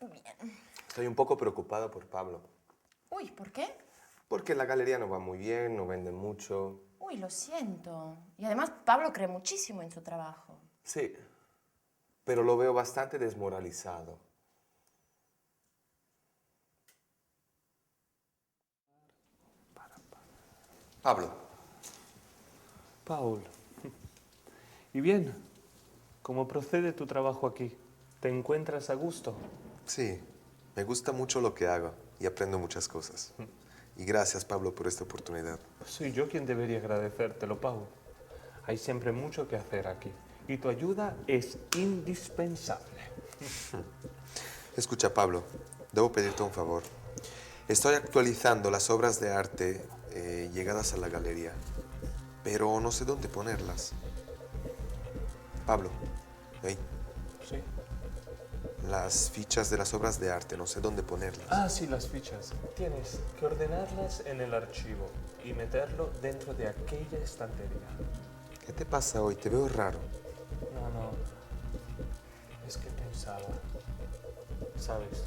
Bien. Estoy un poco preocupado por Pablo. Uy, ¿por qué? Porque la galería no va muy bien, no vende mucho. Uy, lo siento. Y además Pablo cree muchísimo en su trabajo. Sí, pero lo veo bastante desmoralizado. Pablo, Paul, ¿y bien? ¿Cómo procede tu trabajo aquí? ¿Te encuentras a gusto? sí, me gusta mucho lo que hago y aprendo muchas cosas. Y gracias, Pablo, por esta oportunidad. Soy yo quien debería agradecértelo, Paul. Hay siempre mucho que hacer aquí y tu ayuda es indispensable. Escucha, Pablo, debo pedirte un favor. Estoy actualizando las obras de arte llegadas a la galería, pero no sé dónde ponerlas. Pablo, hey, ¿Sí? las fichas de las obras de arte, no sé dónde ponerlas. Ah, sí, las fichas. Tienes que ordenarlas en el archivo y meterlo dentro de aquella estantería. ¿Qué te pasa hoy? Te veo raro. No, es que pensaba, sabes,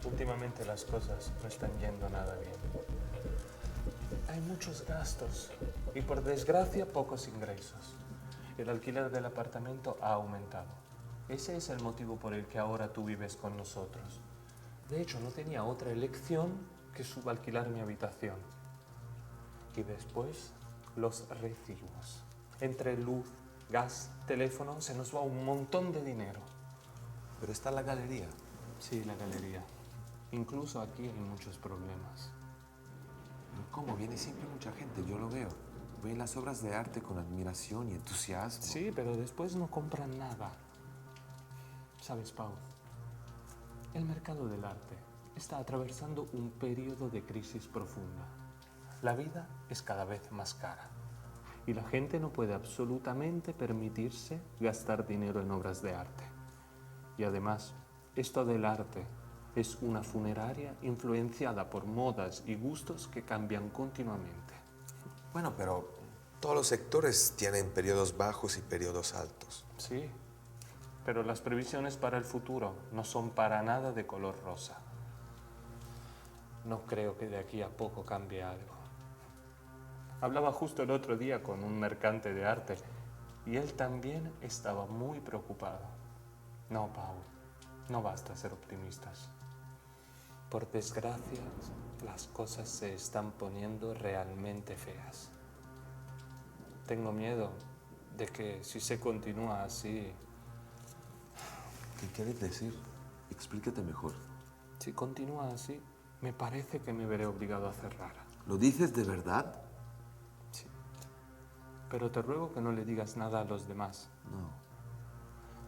últimamente las cosas no están yendo nada bien. Hay muchos gastos y por desgracia pocos ingresos. El alquiler del apartamento ha aumentado. Ese es el motivo por el que ahora tú vives con nosotros. De hecho, no tenía otra elección que subalquilar mi habitación. Y después, los recibos. Entre luz, gas, teléfono, se nos va un montón de dinero. Pero está la galería. Sí, la galería. Incluso aquí hay muchos problemas. Pero ¿cómo? Viene siempre mucha gente, yo lo veo. Ven las obras de arte con admiración y entusiasmo. Sí, pero después no compran nada. ¿Sabes, Pau? El mercado del arte está atravesando un periodo de crisis profunda. La vida es cada vez más cara y la gente no puede absolutamente permitirse gastar dinero en obras de arte. Y además, esto del arte es una funeraria influenciada por modas y gustos que cambian continuamente. Bueno, pero todos los sectores tienen periodos bajos y periodos altos. Sí, pero las previsiones para el futuro no son para nada de color rosa. No creo que de aquí a poco cambie algo. Hablaba justo el otro día con un mercante de arte y él también estaba muy preocupado. No, Paul, no basta ser optimistas. Por desgracia, las cosas se están poniendo realmente feas. Tengo miedo de que si se continúa así, ¿Qué quieres decir? Explícate mejor. si continúa así, me parece que me veré obligado a cerrar. ¿Lo dices de verdad? Sí. Pero te ruego que no le digas nada a los demás. No.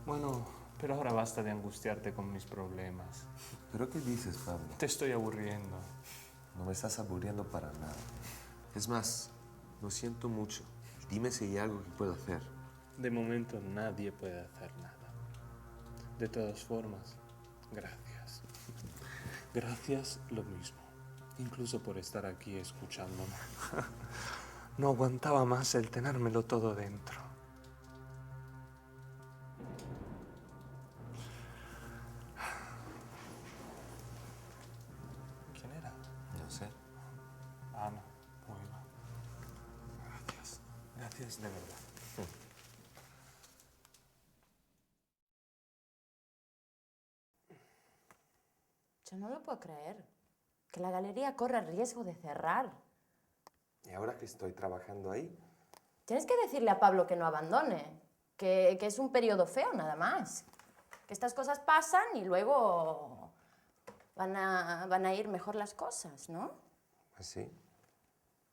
Bueno, pero ahora basta de angustiarte con mis problemas. ¿Pero qué dices, Pablo? Te estoy aburriendo. No me estás aburriendo para nada. Es más, lo siento mucho. Dime si hay algo que puedo hacer. De momento nadie puede hacer nada. De todas formas, gracias. Gracias lo mismo. Incluso por estar aquí escuchándome. No aguantaba más el tenérmelo todo dentro. ¿Quién era? No sé. Ana. Muy bien. Gracias. Gracias de verdad. Yo no lo puedo creer. Que la galería corre el riesgo de cerrar. ¿Y ahora que estoy trabajando ahí? Tienes que decirle a Pablo que no abandone. Que es un periodo feo nada más. Que estas cosas pasan y luego van a ir mejor las cosas, ¿no? ¿Así?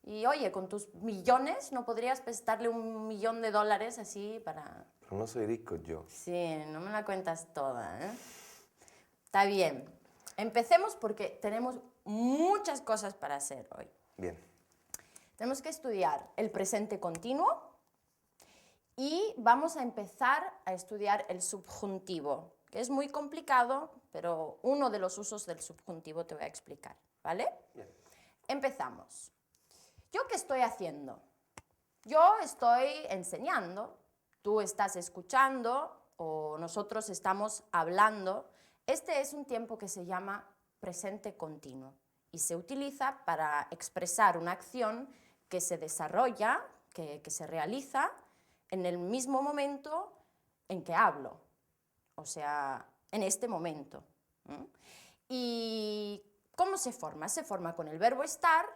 Y oye, con tus millones, ¿no podrías prestarle $1.000.000 así para...? Pero no soy rico yo. Sí, no me la cuentas toda, ¿eh? Está bien. Empecemos porque tenemos muchas cosas para hacer hoy. Bien. Tenemos que estudiar el presente continuo y vamos a empezar a estudiar el subjuntivo, que es muy complicado, pero uno de los usos del subjuntivo te voy a explicar, ¿vale? Bien. Empezamos. ¿Yo qué estoy haciendo? Yo estoy enseñando, tú estás escuchando o nosotros estamos hablando Este es un tiempo que se llama presente continuo y se utiliza para expresar una acción que se desarrolla, que se realiza en el mismo momento en que hablo, o sea, en este momento. ¿Y cómo se forma? Se forma con el verbo estar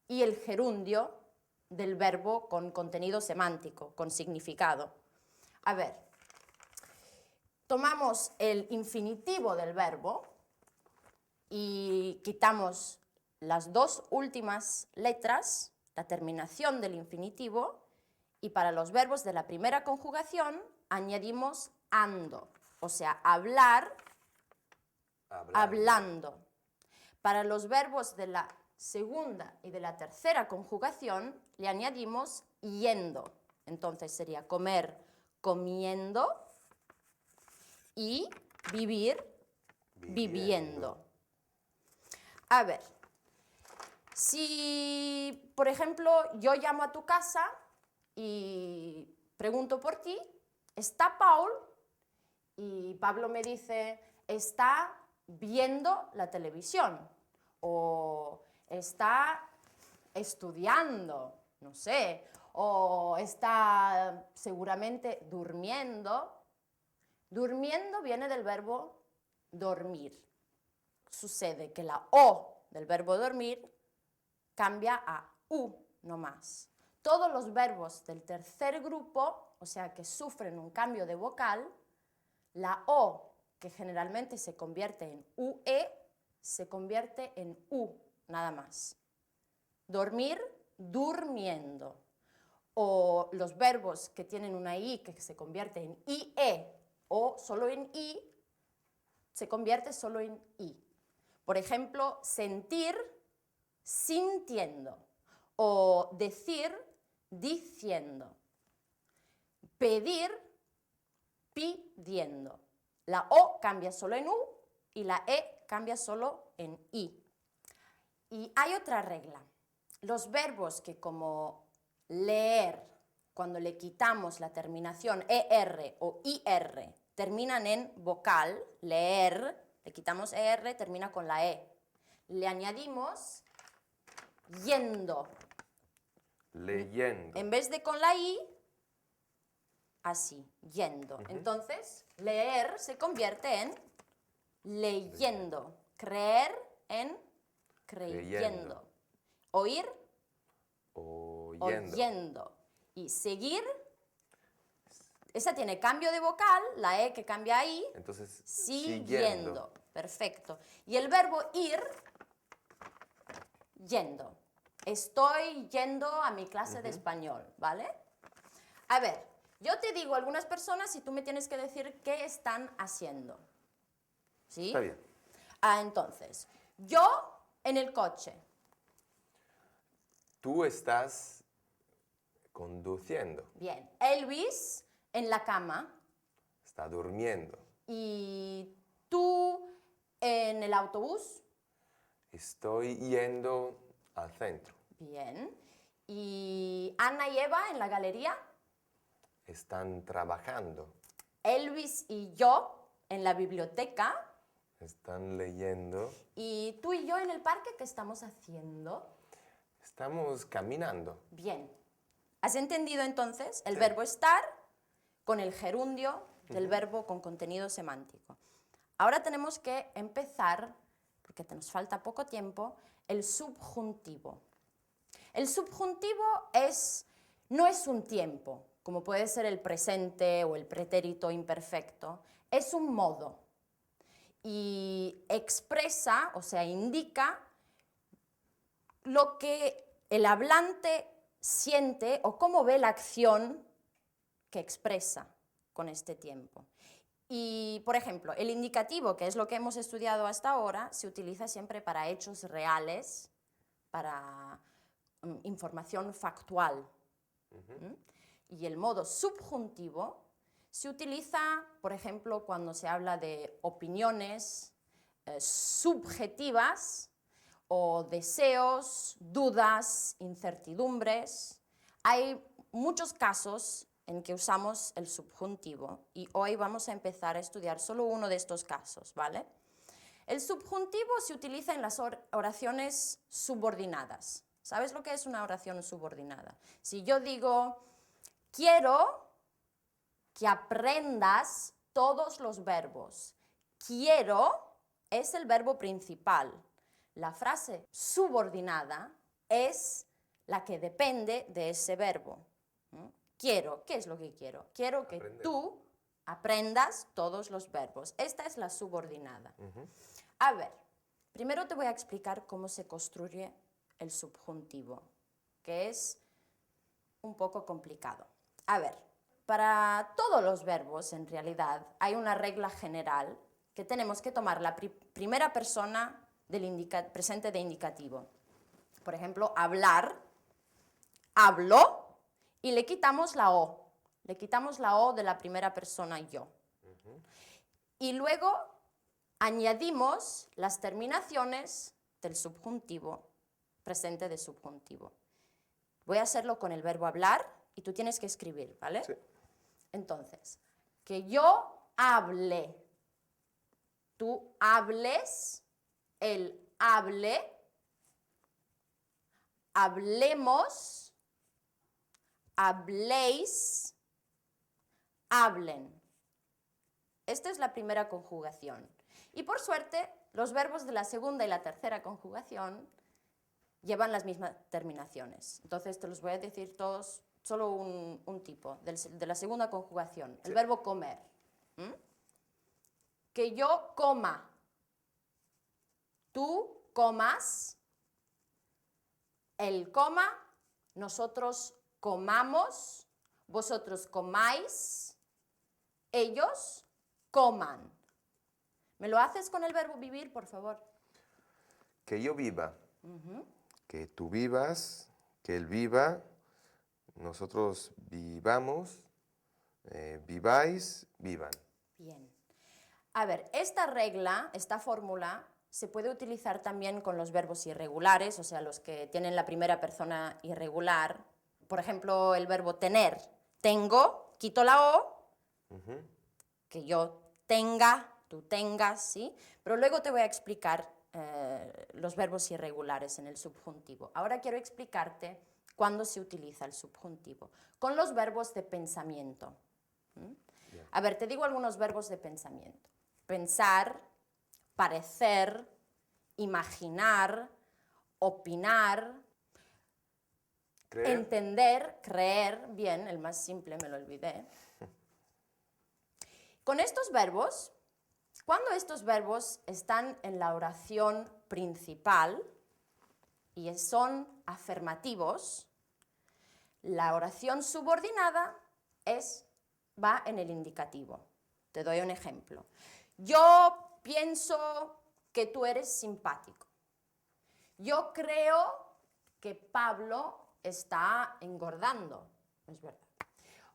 y el gerundio del verbo con contenido semántico, con significado. A ver, tomamos el infinitivo del verbo y quitamos las dos últimas letras, la terminación del infinitivo, y para los verbos de la primera conjugación añadimos ando, o sea, hablar, hablando. Para los verbos de la segunda y de la tercera conjugación le añadimos yendo. Entonces sería comer, comiendo, y vivir, viviendo. A ver, si, por ejemplo, yo llamo a tu casa y pregunto por ti, ¿está Paul? Y Pablo me dice, está viendo la televisión o está estudiando, no sé, o está seguramente durmiendo. Durmiendo viene del verbo dormir. Sucede que la O del verbo dormir cambia a U no más. Todos los verbos del tercer grupo, o sea, que sufren un cambio de vocal, la O, que generalmente se convierte en UE, se convierte en U, nada más. Dormir, durmiendo. O los verbos que tienen una I que se convierte en IE o solo en I, se convierte solo en I. Por ejemplo, sentir, sintiendo. O decir, diciendo. Pedir, pidiendo. La O cambia solo en U y la E cambia solo en I. Y hay otra regla. Los verbos que como leer, cuando le quitamos la terminación ER o IR, terminan en vocal, leer, le quitamos ER, termina con la E. Le añadimos yendo. Leyendo. En vez de con la I, así, yendo. Entonces, leer se convierte en leyendo. Creer en creyendo. Oír, Oyendo. oyendo. Y seguir, esa tiene cambio de vocal, la E que cambia ahí, Entonces, siguiendo. Perfecto. Y el verbo ir, yendo. Estoy yendo a mi clase de español, ¿vale? A ver, yo te digo algunas personas y tú me tienes que decir qué están haciendo. ¿Sí? Está bien. Entonces, yo en el coche. Tú estás conduciendo. Bien. Elvis en la cama. Está durmiendo. Y tú en el autobús. Estoy yendo al centro. Bien. Y Ana y Eva en la galería. Están trabajando. Elvis y yo en la biblioteca. Están leyendo. Y tú y yo en el parque, ¿qué estamos haciendo? Estamos caminando. Bien. ¿Has entendido entonces el verbo estar con el gerundio del verbo con contenido semántico? Ahora tenemos que empezar, porque nos falta poco tiempo, el subjuntivo. El subjuntivo no es un tiempo, como puede ser el presente o el pretérito imperfecto, es un modo. Y expresa, o sea, indica lo que el hablante siente o cómo ve la acción que expresa con este tiempo. Y, por ejemplo, el indicativo, que es lo que hemos estudiado hasta ahora, se utiliza siempre para hechos reales, para información factual. Y el modo subjuntivo se utiliza, por ejemplo, cuando se habla de opiniones subjetivas o deseos, dudas, incertidumbres. Hay muchos casos en que usamos el subjuntivo y hoy vamos a empezar a estudiar solo uno de estos casos, ¿vale? El subjuntivo se utiliza en las oraciones subordinadas. ¿Sabes lo que es una oración subordinada? Si yo digo, quiero que aprendas todos los verbos. Quiero es el verbo principal. La frase subordinada es la que depende de ese verbo. Quiero, ¿qué es lo que quiero? Quiero que Aprender. tú aprendas todos los verbos. Esta es la subordinada. A ver, primero te voy a explicar cómo se construye el subjuntivo, que es un poco complicado. A ver, para todos los verbos, en realidad, hay una regla general que tenemos que tomar la primera persona del presente de indicativo. Por ejemplo, hablar, hablo, y le quitamos la O. Le quitamos la O de la primera persona yo. Y luego añadimos las terminaciones del subjuntivo, presente de subjuntivo. Voy a hacerlo con el verbo hablar y tú tienes que escribir, ¿vale? Sí. Entonces, que yo hable, tú hables, él hable, hablemos, habléis, hablen. Esta es la primera conjugación. Y por suerte, los verbos de la segunda y la tercera conjugación llevan las mismas terminaciones. Entonces te los voy a decir todos, solo un tipo, de la segunda conjugación. El verbo comer. Que yo coma, tú comas, él coma, nosotros comamos, vosotros comáis, ellos coman. ¿Me lo haces con el verbo vivir, por favor? Que yo viva, que tú vivas, que él viva, nosotros vivamos, viváis, vivan. Bien. A ver, esta regla, esta fórmula, se puede utilizar también con los verbos irregulares, o sea, los que tienen la primera persona irregular. Por ejemplo, el verbo tener. Tengo, quito la O, que yo tenga, tú tengas, ¿sí? Pero luego te voy a explicar los verbos irregulares en el subjuntivo. Ahora quiero explicarte cuándo se utiliza el subjuntivo. Con los verbos de pensamiento. A ver, te digo algunos verbos de pensamiento. Pensar, parecer, imaginar, opinar, Creer. entender, creer, bien, el más simple me lo olvidé. Con estos verbos, cuando estos verbos están en la oración principal y son afirmativos, la oración subordinada va en el indicativo. Te doy un ejemplo. Yo pienso que tú eres simpático. Yo creo que Pablo está engordando. Es verdad.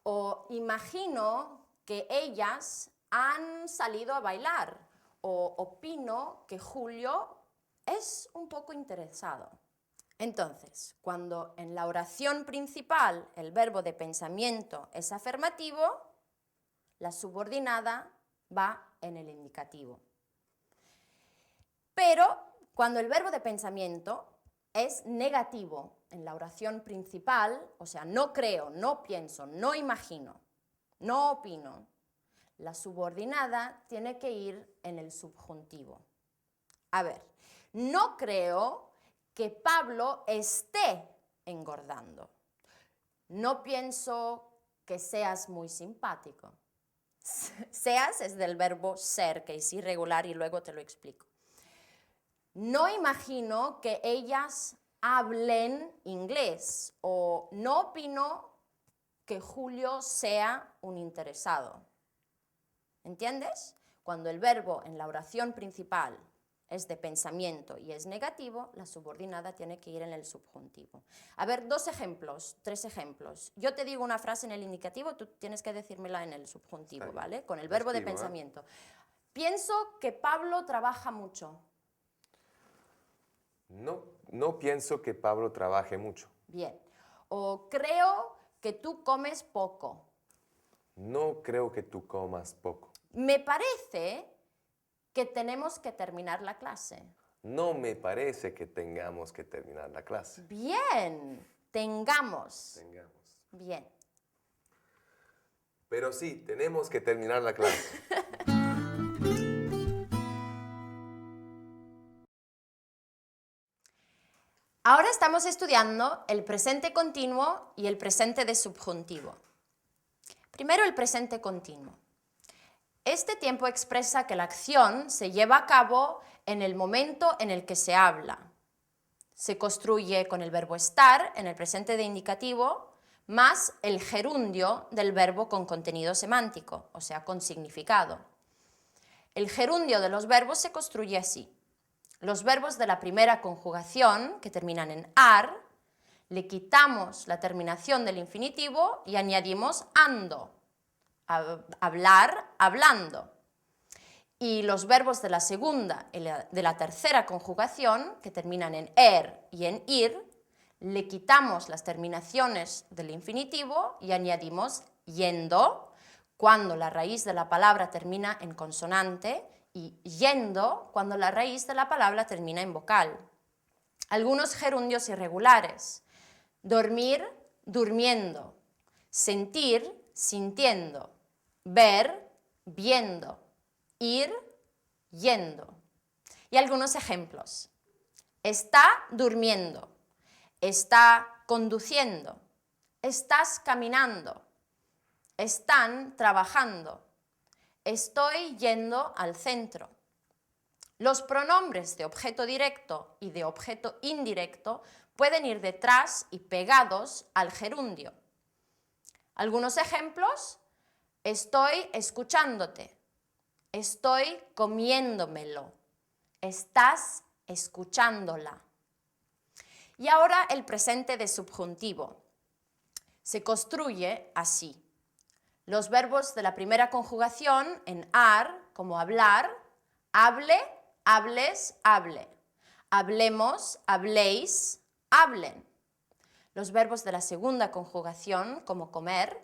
O imagino que ellas han salido a bailar. O opino que Julio es un poco interesado. Entonces, cuando en la oración principal el verbo de pensamiento es afirmativo, la subordinada va en el indicativo. Pero cuando el verbo de pensamiento es negativo en la oración principal, o sea, no creo, no pienso, no imagino, no opino, la subordinada tiene que ir en el subjuntivo. A ver, no creo que Pablo esté engordando. No pienso que seas muy simpático. Seas es del verbo ser, que es irregular y luego te lo explico. No imagino que ellas hablen inglés o no opino que Julio sea un interesado. ¿Entiendes? Cuando el verbo en la oración principal es de pensamiento y es negativo, la subordinada tiene que ir en el subjuntivo. A ver, 2 ejemplos, 3 ejemplos. Yo te digo una frase en el indicativo, tú tienes que decírmela en el subjuntivo, ¿vale? Con el verbo de pensamiento. Pienso que Pablo trabaja mucho. No pienso que Pablo trabaje mucho. Bien. O creo que tú comes poco. No creo que tú comas poco. Me parece que tenemos que terminar la clase. No me parece que tengamos que terminar la clase. Bien, tengamos. Tengamos. Bien. Pero sí, tenemos que terminar la clase. Ahora estamos estudiando el presente continuo y el presente de subjuntivo. Primero el presente continuo. Este tiempo expresa que la acción se lleva a cabo en el momento en el que se habla. Se construye con el verbo estar en el presente de indicativo más el gerundio del verbo con contenido semántico, o sea, con significado. El gerundio de los verbos se construye así. Los verbos de la primera conjugación, que terminan en ar, le quitamos la terminación del infinitivo y añadimos ando. Hablar, hablando. Y los verbos de la segunda y de la tercera conjugación, que terminan en er y en ir, le quitamos las terminaciones del infinitivo y añadimos yendo, cuando la raíz de la palabra termina en consonante, y yendo cuando la raíz de la palabra termina en vocal. Algunos gerundios irregulares. Dormir, durmiendo. Sentir, sintiendo. Ver, viendo. Ir, yendo. Y algunos ejemplos. Está durmiendo. Está conduciendo. Estás caminando. Están trabajando. Estoy yendo al centro. Los pronombres de objeto directo y de objeto indirecto pueden ir detrás y pegados al gerundio. Algunos ejemplos: estoy escuchándote, estoy comiéndomelo, estás escuchándola. Y ahora el presente de subjuntivo. Se construye así. Los verbos de la primera conjugación en ar, como hablar, hable, hables, hable. Hablemos, habléis, hablen. Los verbos de la segunda conjugación, como comer,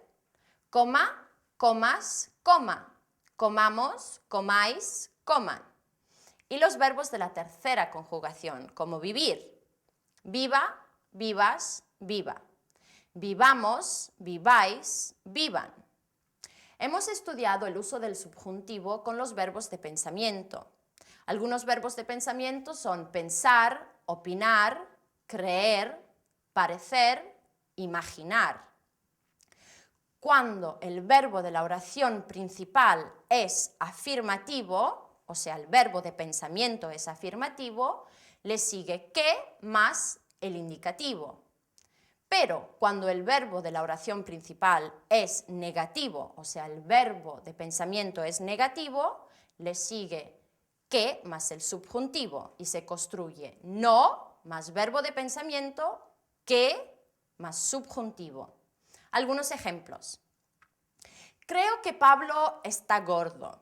coma, comas, coma. Comamos, comáis, coman. Y los verbos de la tercera conjugación, como vivir, viva, vivas, viva. Vivamos, viváis, vivan. Hemos estudiado el uso del subjuntivo con los verbos de pensamiento. Algunos verbos de pensamiento son pensar, opinar, creer, parecer, imaginar. Cuando el verbo de la oración principal es afirmativo, o sea, el verbo de pensamiento es afirmativo, le sigue que más el indicativo. Pero cuando el verbo de la oración principal es negativo, o sea, el verbo de pensamiento es negativo, le sigue que más el subjuntivo y se construye no más verbo de pensamiento, que más subjuntivo. Algunos ejemplos. Creo que Pablo está gordo.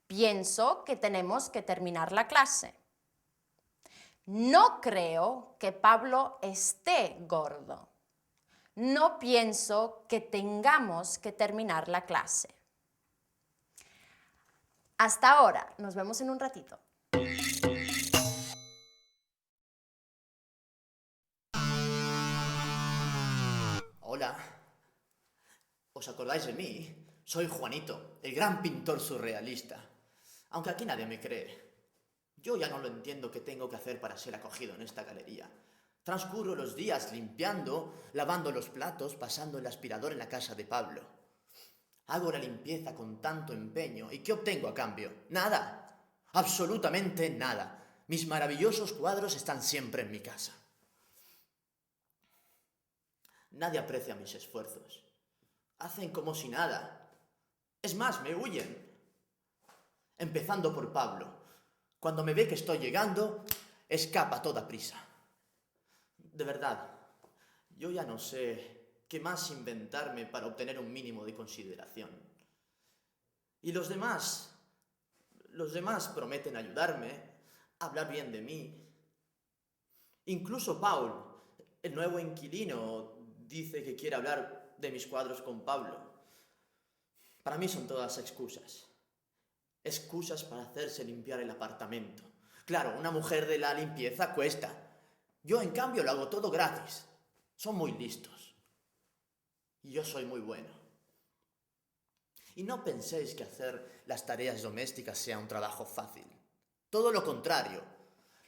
Pienso que tenemos que terminar la clase. No creo que Pablo esté gordo. No pienso que tengamos que terminar la clase. Hasta ahora, nos vemos en un ratito. Hola. ¿Os acordáis de mí? Soy Juanito, el gran pintor surrealista. Aunque aquí nadie me cree. Yo ya no lo entiendo qué tengo que hacer para ser acogido en esta galería. Transcurro los días limpiando, lavando los platos, pasando el aspirador en la casa de Pablo. Hago la limpieza con tanto empeño. ¿Y qué obtengo a cambio? Nada. Absolutamente nada. Mis maravillosos cuadros están siempre en mi casa. Nadie aprecia mis esfuerzos. Hacen como si nada. Es más, me huyen. Empezando por Pablo. Cuando me ve que estoy llegando, escapa a toda prisa. De verdad, yo ya no sé qué más inventarme para obtener un mínimo de consideración. Y los demás prometen ayudarme, hablar bien de mí. Incluso Paul, el nuevo inquilino, dice que quiere hablar de mis cuadros con Pablo. Para mí son todas excusas. Excusas para hacerse limpiar el apartamento. Claro, una mujer de la limpieza cuesta. Yo, en cambio, lo hago todo gratis. Son muy listos. Y yo soy muy bueno. Y no penséis que hacer las tareas domésticas sea un trabajo fácil. Todo lo contrario.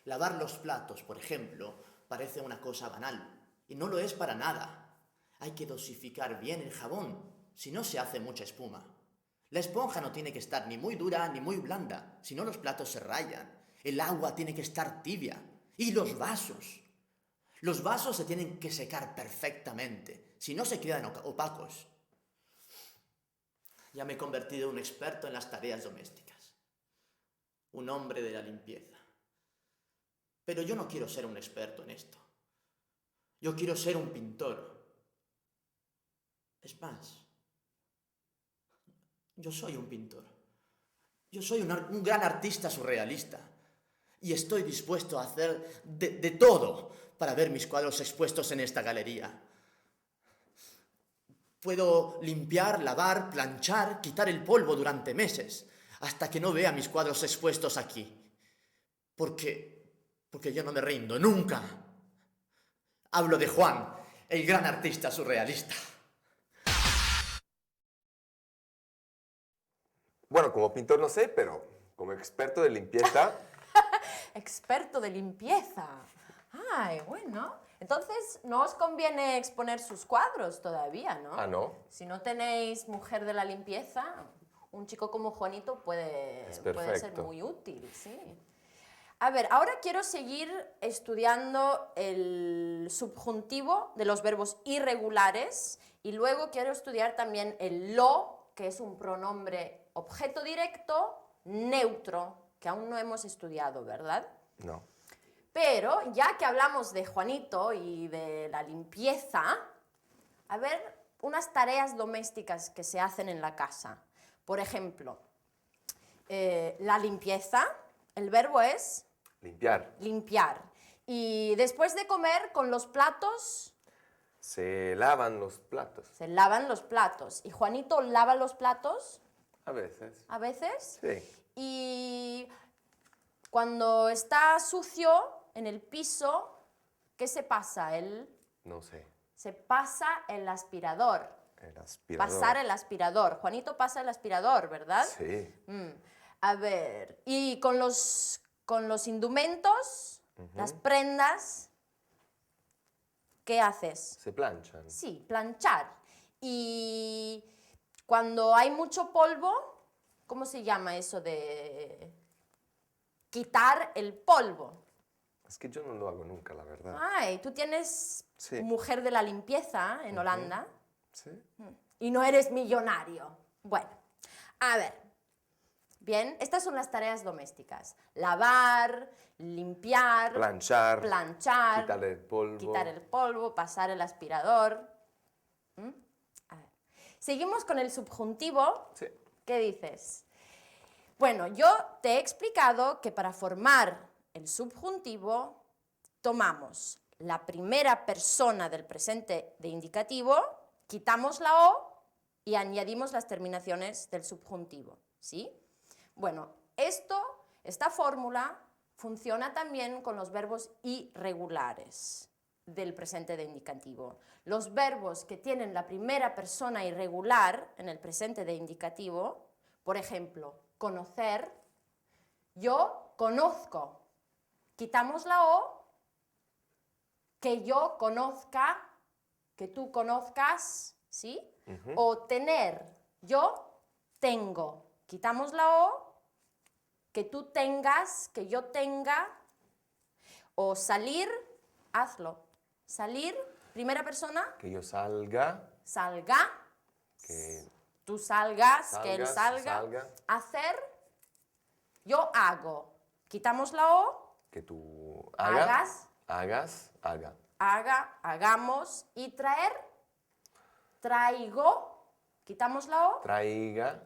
Lavar los platos, por ejemplo, parece una cosa banal. Y no lo es para nada. Hay que dosificar bien el jabón, si no se hace mucha espuma. La esponja no tiene que estar ni muy dura ni muy blanda, si no los platos se rayan. El agua tiene que estar tibia. Y los vasos. Los vasos se tienen que secar perfectamente, si no se quedan opacos. Ya me he convertido en un experto en las tareas domésticas. Un hombre de la limpieza. Pero yo no quiero ser un experto en esto. Yo quiero ser un pintor. Es más, yo soy un pintor. Yo soy un gran artista surrealista. Y estoy dispuesto a hacer de todo para ver mis cuadros expuestos en esta galería. Puedo limpiar, lavar, planchar, quitar el polvo durante meses, hasta que no vea mis cuadros expuestos aquí. Porque yo no me rindo, nunca. Hablo de Juan, el gran artista surrealista. Bueno, como pintor no sé, pero como experto de limpieza, Experto de limpieza. Ay, bueno. Entonces, no os conviene exponer sus cuadros todavía, ¿no? ah, no, Si no tenéis mujer de la limpieza, un chico como Juanito puede ser perfecto. muy útil, sí. A ver, ahora quiero seguir estudiando el subjuntivo de los verbos irregulares y luego quiero estudiar también el lo, que es un pronombre objeto directo neutro, que aún no hemos estudiado, ¿verdad? no. Pero ya que hablamos de Juanito y de la limpieza, a ver unas tareas domésticas que se hacen en la casa. Por ejemplo, la limpieza, el verbo es Limpiar. limpiar. Y después de comer, con los platos, Se lavan los platos. se lavan los platos. ¿Y Juanito lava los platos A veces. a veces? Sí. Y cuando está sucio en el piso, ¿qué se pasa? No sé. Se pasa el aspirador. El aspirador. Pasar el aspirador. Juanito pasa el aspirador, ¿verdad? Sí. A ver, y con los indumentos, las prendas, ¿qué haces? Se planchan. Sí, planchar. Y cuando hay mucho polvo, ¿cómo se llama eso de quitar el polvo? Es que yo no lo hago nunca, la verdad. Ay, tú tienes Sí. mujer de la limpieza en Holanda Sí. y no eres millonario. Bueno, a ver. Bien, estas son las tareas domésticas. Lavar, limpiar, Planchar. planchar, Quitar el polvo. pasar el aspirador. A ver. Seguimos con el subjuntivo. Sí. ¿Qué dices? Bueno, yo te he explicado que para formar el subjuntivo tomamos la primera persona del presente de indicativo, quitamos la O y añadimos las terminaciones del subjuntivo, ¿sí? Bueno, esta fórmula funciona también con los verbos irregulares del presente de indicativo. Los verbos que tienen la primera persona irregular en el presente de indicativo, por ejemplo, conocer, yo conozco. Quitamos la O, que yo conozca, que tú conozcas, ¿sí? O tener, yo tengo. Quitamos la O, que tú tengas, que yo tenga. O salir, hazlo. Salir, primera persona, Que yo salga. salga. Que Tú salgas, que él salgas, salga. salga. Hacer, yo hago. Quitamos la O, que tú hagas, haga. haga, hagamos. Y traer, traigo. Quitamos la O, Traiga.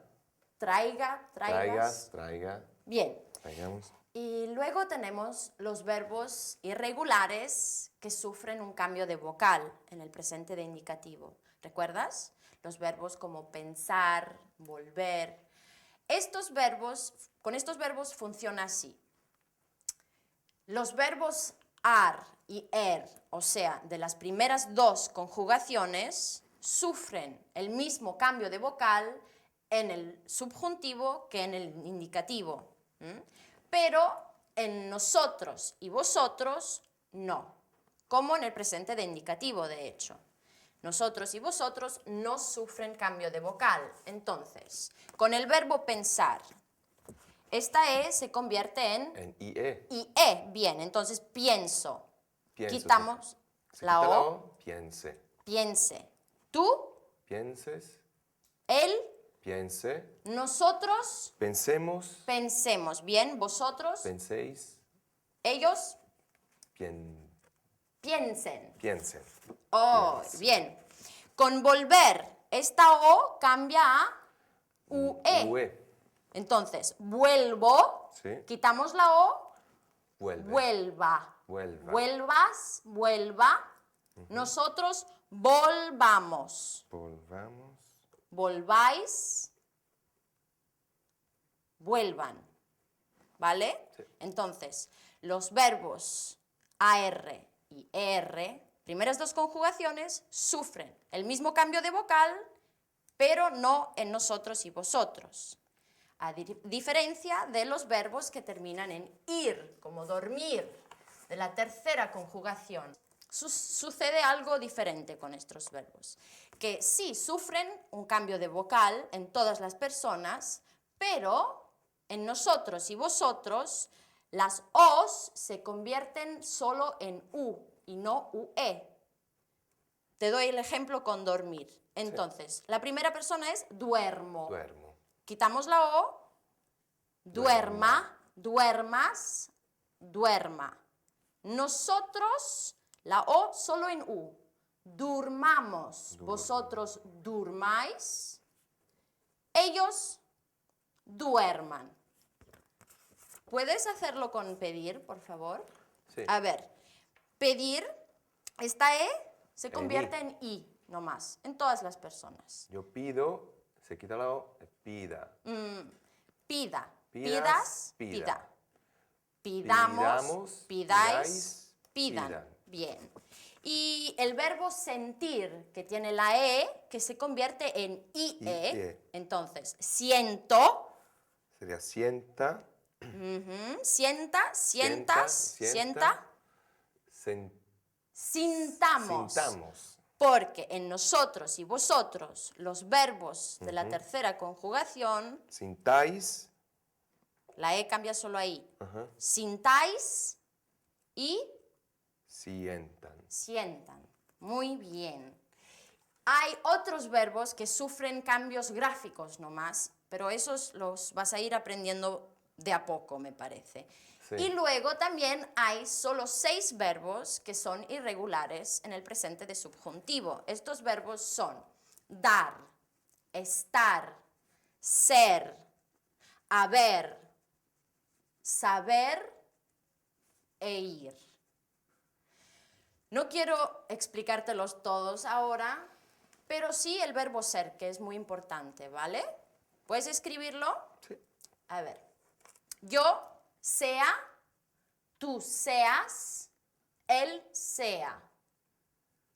traiga, traigas. Traiga. Bien. Traigamos. Y luego tenemos los verbos irregulares que sufren un cambio de vocal en el presente de indicativo. ¿Recuerdas? los verbos como pensar, volver. Con estos verbos funciona así. Los verbos ar y o sea, de las primeras dos conjugaciones, sufren el mismo cambio de vocal en el subjuntivo que en el indicativo. Pero en nosotros y vosotros no, como en el presente de indicativo, de hecho. Nosotros y vosotros no sufren cambio de vocal. Entonces, con el verbo pensar, esta E se convierte En IE. IE. Bien, entonces pienso. Pienso. Quitamos Se la quita O. Piense. Piense. Tú, Pienses. él, Piense. nosotros, Pensemos. pensemos. Bien, vosotros, Penséis. ellos, piensen. Piensen. Oh, bien. Con volver, esta O cambia a UE. UE. Entonces, vuelvo, Sí. quitamos la O, Vuelve. vuelva. Vuelva. Vuelvas, vuelva. Nosotros volvamos. Volvamos. Volváis, vuelvan. ¿Vale? Sí. Entonces, los verbos AR y ER, primeras dos conjugaciones, sufren el mismo cambio de vocal, pero no en nosotros y vosotros. A diferencia de los verbos que terminan en ir, como dormir, de la tercera conjugación. Sucede algo diferente con estos verbos, que sí sufren un cambio de vocal en todas las personas, pero en nosotros y vosotros las O's se convierten solo en U y no UE. Te doy el ejemplo con dormir. Entonces, la primera persona es duermo. Duermo. Quitamos la O, duerma, duermas, duerma. Nosotros, la O solo en U. Durmamos, vosotros durmáis, ellos duerman. ¿Puedes hacerlo con pedir, por favor? Sí. A ver, pedir, esta E se En convierte I. en I, nomás, en todas las personas. Yo pido, se quita la O, pida. Pida, Pidas, pidas, pida. pida. Pidamos, Pidamos, pidáis, pidáis, pidan. pidan. Bien. Y el verbo sentir, que tiene la E, que se convierte en IE. IE. Entonces, siento, Sería sienta. sienta, sientas, sienta, sintamos. Sintamos. Porque en nosotros y vosotros, los verbos de la tercera conjugación, Sintáis. la E cambia solo ahí. Ajá. Sintáis y Sientan. sientan. Muy bien. Hay otros verbos que sufren cambios gráficos nomás, pero esos los vas a ir aprendiendo de a poco, me parece. Sí. Y luego también hay solo 6 verbos que son irregulares en el presente de subjuntivo. Estos verbos son dar, estar, ser, haber, saber e ir. No quiero explicártelos todos ahora, pero sí el verbo ser, que es muy importante, ¿vale? ¿Puedes escribirlo? Sí. A ver. Yo sea, tú seas, él sea.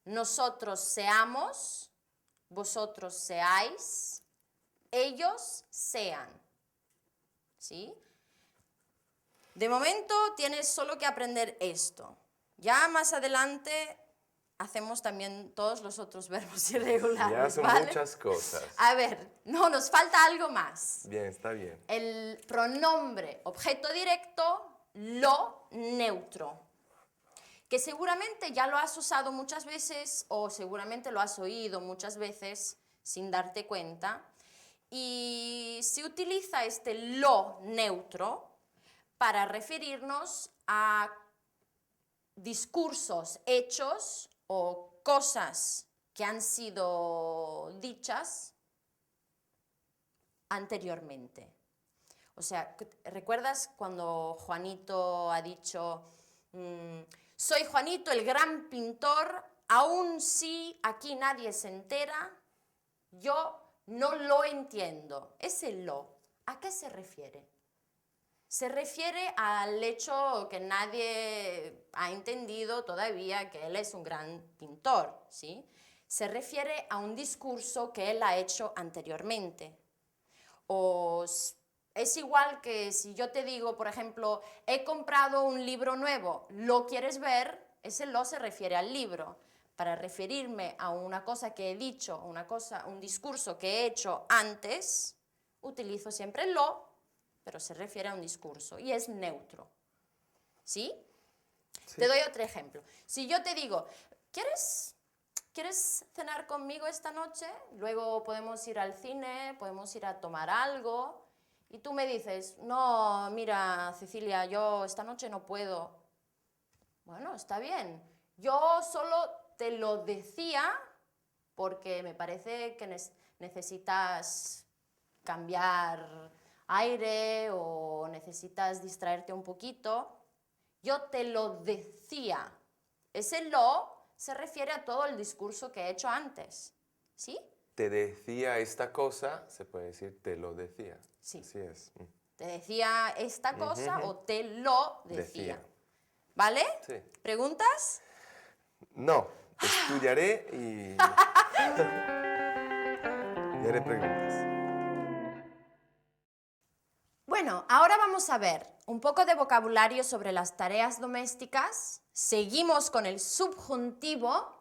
Nosotros seamos, vosotros seáis, ellos sean. ¿Sí? De momento tienes solo que aprender esto. Ya más adelante hacemos también todos los otros verbos irregulares, Ya son ¿vale? muchas cosas. A ver, no, nos falta algo más. Bien, está bien. El pronombre objeto directo, lo neutro, que seguramente ya lo has usado muchas veces o seguramente lo has oído muchas veces sin darte cuenta. Y se utiliza este lo neutro para referirnos a discursos, hechos o cosas que han sido dichas anteriormente. O sea, ¿recuerdas cuando Juanito ha dicho, soy Juanito el gran pintor, aun si aquí nadie se entera? yo no lo entiendo. Ese lo, ¿a qué se refiere? Se refiere al hecho que nadie ha entendido todavía que él es un gran pintor, ¿sí? Se refiere a un discurso que él ha hecho anteriormente. Es igual que si yo te digo, por ejemplo, he comprado un libro nuevo, ¿lo quieres ver? Ese lo se refiere al libro. Para referirme a una cosa que he dicho, un discurso que he hecho antes, utilizo siempre lo, pero se refiere a un discurso y es neutro. ¿Sí? Sí. Te doy otro ejemplo. Si yo te digo, ¿quieres cenar conmigo esta noche? Luego podemos ir al cine, podemos ir a tomar algo. Y tú me dices, no, mira, Cecilia, yo esta noche no puedo. Bueno, está bien. Yo solo te lo decía porque me parece que necesitas cambiar aire o necesitas distraerte un poquito. Yo te lo decía. Ese lo se refiere a todo el discurso que he hecho antes. ¿Sí? Te decía esta cosa, se puede decir te lo decía. Sí. Así es. Te decía esta cosa o te lo decía. Decía. ¿Vale? Sí. ¿Preguntas? No, estudiaré y... y haré preguntas. Bueno, ahora vamos a ver un poco de vocabulario sobre las tareas domésticas. Seguimos con el subjuntivo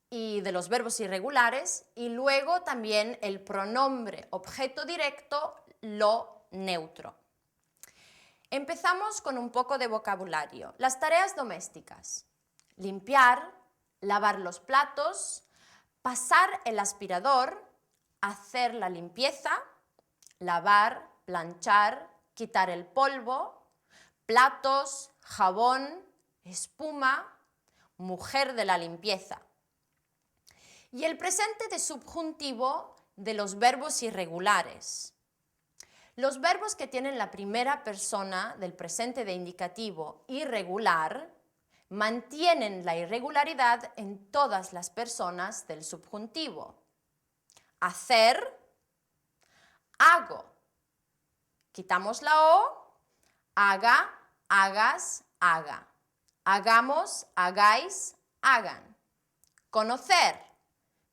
y de los verbos irregulares y luego también el pronombre objeto directo, lo neutro. Empezamos con un poco de vocabulario. Las tareas domésticas. Limpiar, lavar los platos, pasar el aspirador, hacer la limpieza, lavar, planchar, quitar el polvo, platos, jabón, espuma, mujer de la limpieza. Y el presente de subjuntivo de los verbos irregulares. Los verbos que tienen la primera persona del presente de indicativo irregular mantienen la irregularidad en todas las personas del subjuntivo. Hacer, hago. Quitamos la O, haga, hagas, haga. Hagamos, hagáis, hagan. Conocer,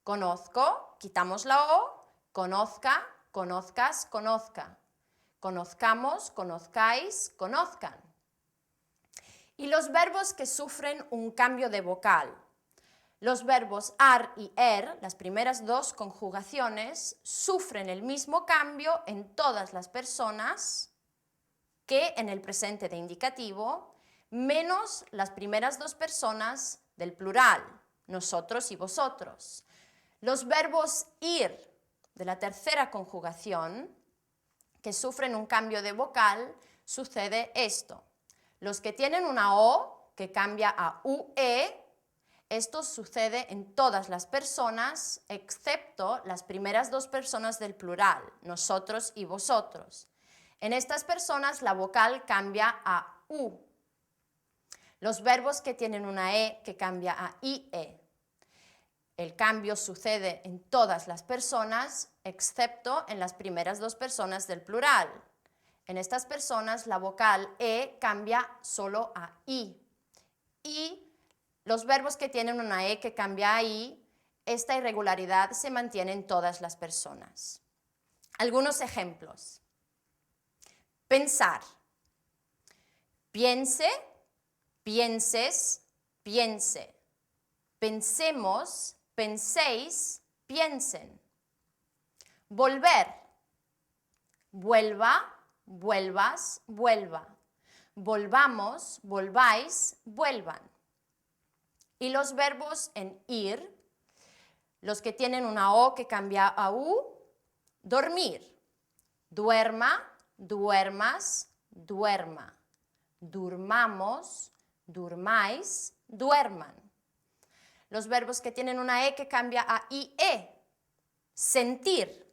conozco, quitamos la O, conozca, conozcas, conozca. Conozcamos, conozcáis, conozcan. Y los verbos que sufren un cambio de vocal. Los verbos ar y las primeras dos conjugaciones, sufren el mismo cambio en todas las personas que en el presente de indicativo, menos las primeras dos personas del plural, nosotros y vosotros. Los verbos ir de la tercera conjugación, que sufren un cambio de vocal, sucede esto. Los que tienen una O que cambia a UE, esto sucede en todas las personas, excepto las primeras dos personas del plural, nosotros y vosotros. En estas personas la vocal cambia a U. Los verbos que tienen una E que cambia a IE. El cambio sucede en todas las personas, excepto en las primeras dos personas del plural. En estas personas la vocal E cambia solo a I. Y los verbos que tienen una E que cambia a I, esta irregularidad se mantiene en todas las personas. Algunos ejemplos. Pensar. Piense, pienses, piense. Pensemos, penséis, piensen. Volver. Vuelva, vuelvas, vuelva. Volvamos, volváis, vuelvan. Y los verbos en ir, los que tienen una O que cambia a U, dormir. Duerma, duermas, duerma. Durmamos, durmáis, duerman. Los verbos que tienen una E que cambia a IE. Sentir.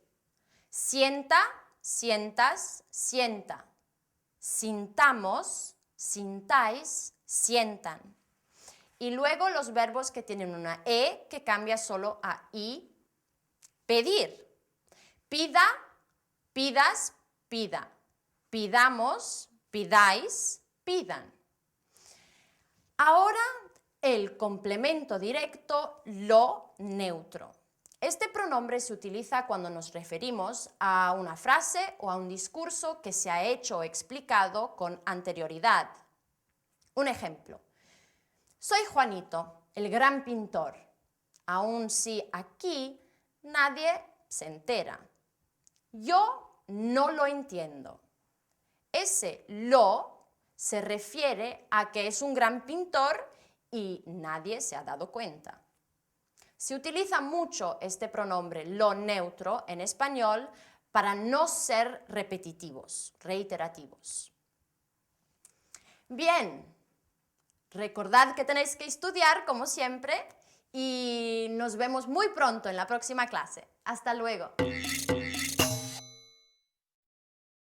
Sienta, sientas, sienta. Sintamos, sintáis, sientan. Y luego los verbos que tienen una E que cambia solo a I. Pedir. Pida, pidas, pida. Pidamos, pidáis, pidan. Ahora el complemento directo lo neutro. Este pronombre se utiliza cuando nos referimos a una frase o a un discurso que se ha hecho o explicado con anterioridad. Un ejemplo. Soy Juanito, el gran pintor, aun si aquí nadie se entera. Yo no lo entiendo. Ese lo se refiere a que es un gran pintor y nadie se ha dado cuenta. Se utiliza mucho este pronombre lo neutro en español para no ser repetitivos, reiterativos. Bien, recordad que tenéis que estudiar como siempre y nos vemos muy pronto en la próxima clase. Hasta luego.